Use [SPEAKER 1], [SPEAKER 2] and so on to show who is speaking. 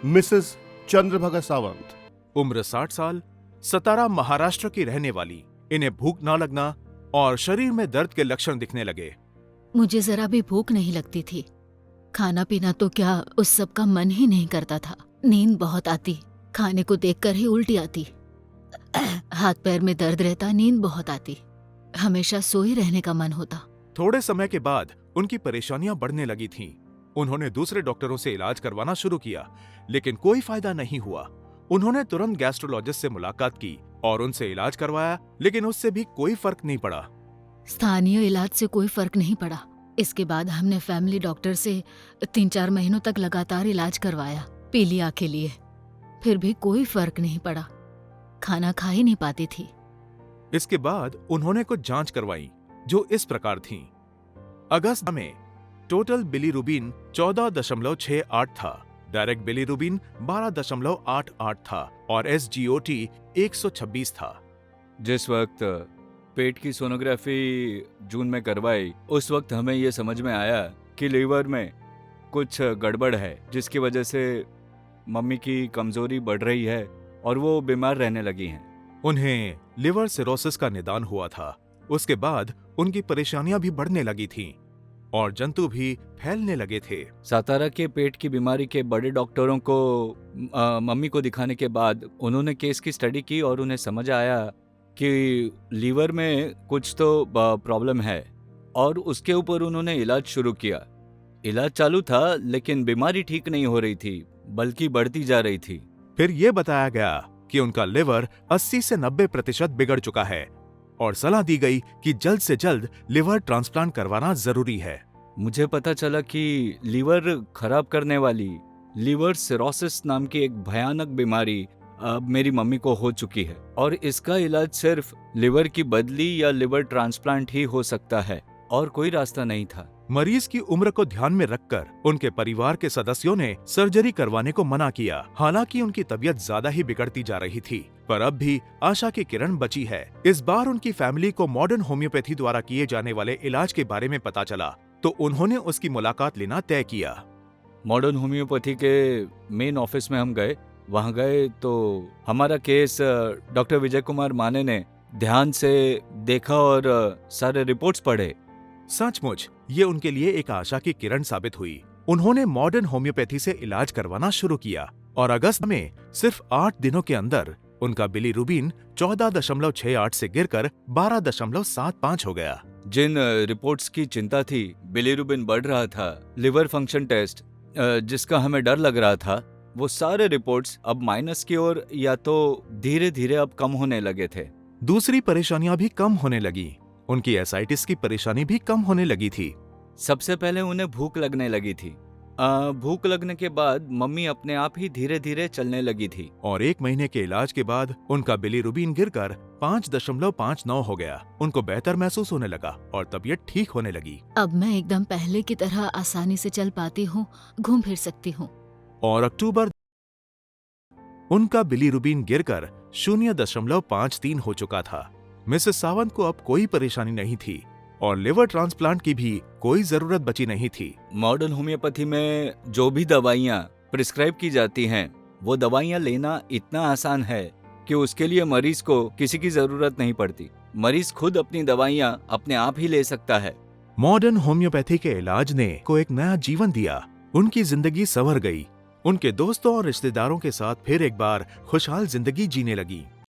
[SPEAKER 1] Mrs Chandrabhaga Sawant.
[SPEAKER 2] उम्र 60 साल, सतारा महाराष्ट्र की रहने वाली। इन्हें भूख ना लगना और शरीर में दर्द के लक्षण दिखने लगे।
[SPEAKER 3] मुझे जरा भी भूख नहीं लगती थी। खाना पीना तो क्या, उस सब का मन ही नहीं करता था। नींद बहुत आती, खाने को देखकर ही उल्टी आती। हाथ पैर में दर्द रहता, नींद बहुत आती, हमेशा सोए रहने का मन होता।
[SPEAKER 2] थोड़े समय के बाद उनकी परेशानियां बढ़ने लगी थीं। उन्होंने दूसरे डॉक्टरों से इलाज करवाना शुरू किया, लेकिन कोई फायदा नहीं हुआ। उन्होंने तुरंत गैस्ट्रोलॉजिस्ट से मुलाकात की और उनसे इलाज करवाया, लेकिन उससे भी कोई फर्क नहीं पड़ा।
[SPEAKER 3] स्थानीय इलाज से कोई फर्क नहीं पड़ा। इसके बाद हमने फैमिली डॉक्टर से 3-4 महीनों तक लगातार इलाज करवाया पीलिया के लिए, फिर भी कोई फर्क नहीं पड़ा। खाना खा ही नहीं पाती थी।
[SPEAKER 2] इसके बाद उन्होंने कुछ जांच करवाई जो इस प्रकार थीं। अगस्त में टोटल बिलीरुबिन 14.68 था, डायरेक्ट बिलीरुबिन 12.88 था और SGOT 126 था।
[SPEAKER 4] जिस वक्त पेट की सोनोग्राफी जून में करवाई, उस वक्त हमें ये समझ में आया कि लीवर में कुछ गड़बड़ है, जिसकी वजह से मम्मी की कमजोरी बढ़ रही है और वो बीमार रहने लगी हैं।
[SPEAKER 2] उन्हें लिवर सिरोसिस का निदान हुआ था। उसके बाद उनकी परेशानियां भी बढ़ने लगी थीं और जंतु भी फैलने लगे थे।
[SPEAKER 4] सातारा के पेट की बीमारी के बड़े डॉक्टरों को मम्मी को दिखाने के बाद उन्होंने केस की स्टडी की और उन्हें समझ आया कि लीवर में कुछ तो प्रॉब्लम है और उसके ऊपर उन्होंने इलाज शुरू किया। इलाज चालू था, लेकिन बीमारी ठीक नहीं हो रही थी, बल्कि बढ़ती जा रही थी।
[SPEAKER 2] फिर यह बताया गया कि उनका लिवर 80 से 90% बिगड़ चुका है और सलाह दी गई कि जल्द से जल्द लिवर ट्रांसप्लांट करवाना जरूरी है।
[SPEAKER 4] मुझे पता चला कि लीवर खराब करने वाली लीवर सिरोसिस नाम की एक भयानक बीमारी अब मेरी मम्मी को हो चुकी है और इसका इलाज सिर्फ लिवर की बदली या लिवर ट्रांसप्लांट ही हो सकता है और कोई रास्ता नहीं था।
[SPEAKER 2] मरीज की उम्र को ध्यान में रखकर उनके परिवार के सदस्यों ने सर्जरी करवाने को मना किया। हालांकि उनकी तबीयत ज्यादा ही बिगड़ती जा रही थी, पर अब भी आशा की किरण बची है। इस बार उनकी फैमिली को मॉडर्न होम्योपैथी द्वारा किए जाने वाले इलाज के बारे में पता चला, तो उन्होंने उसकी मुलाकात लेना तय किया।
[SPEAKER 4] मॉडर्न होम्योपैथी के मेन ऑफिस में हम गए। वहां गए तो हमारा केस डॉक्टर विजय कुमार माने ने ध्यान से देखा और सारे रिपोर्ट्स पढ़े।
[SPEAKER 2] सचमुच ये उनके लिए एक आशा की किरण साबित हुई। उन्होंने मॉडर्न होम्योपैथी से इलाज करवाना शुरू किया और अगस्त में सिर्फ 8 दिनों के अंदर उनका बिलीरुबिन 14.68 से गिरकर 12.75 हो गया।
[SPEAKER 4] जिन रिपोर्ट्स की चिंता थी, बिलीरुबिन बढ़ रहा था, लिवर फंक्शन टेस्ट जिसका हमें डर लग रहा था, वो सारे रिपोर्ट्स अब माइनस की ओर या तो धीरे धीरे अब कम होने लगे थे।
[SPEAKER 2] दूसरी परेशानियां भी कम होने लगी। उनकी एसाइटिस की परेशानी भी कम होने लगी थी।
[SPEAKER 4] सबसे पहले उन्हें भूख लगने लगी थी। भूख लगने के बाद मम्मी अपने आप ही धीरे धीरे चलने लगी थी
[SPEAKER 2] और 1 महीने के इलाज के बाद उनका बिलीरुबिन गिरकर 5.59 हो गया। उनको बेहतर महसूस होने लगा और तबीयत ठीक होने लगी।
[SPEAKER 3] अब मैं एकदम पहले की तरह आसानी से चल पाती हूँ, घूम फिर सकती हूँ।
[SPEAKER 2] और अक्टूबर उनका बिलीरुबिन गिरकर 0.53 हो चुका था। मिसेस सावंत को अब कोई परेशानी नहीं थी और लिवर ट्रांसप्लांट की भी कोई जरूरत बची नहीं थी।
[SPEAKER 4] मॉडर्न होम्योपैथी में जो भी दवाइयाँ प्रिस्क्राइब की जाती हैं, वो दवाइयाँ लेना इतना आसान है कि उसके लिए मरीज को किसी की जरूरत नहीं पड़ती। मरीज खुद अपनी दवाइयाँ अपने आप ही ले सकता है।
[SPEAKER 2] मॉडर्न होम्योपैथी के इलाज ने को एक नया जीवन दिया। उनकी जिंदगी संवर गई। उनके दोस्तों और रिश्तेदारों के साथ फिर एक बार खुशहाल जिंदगी जीने लगी।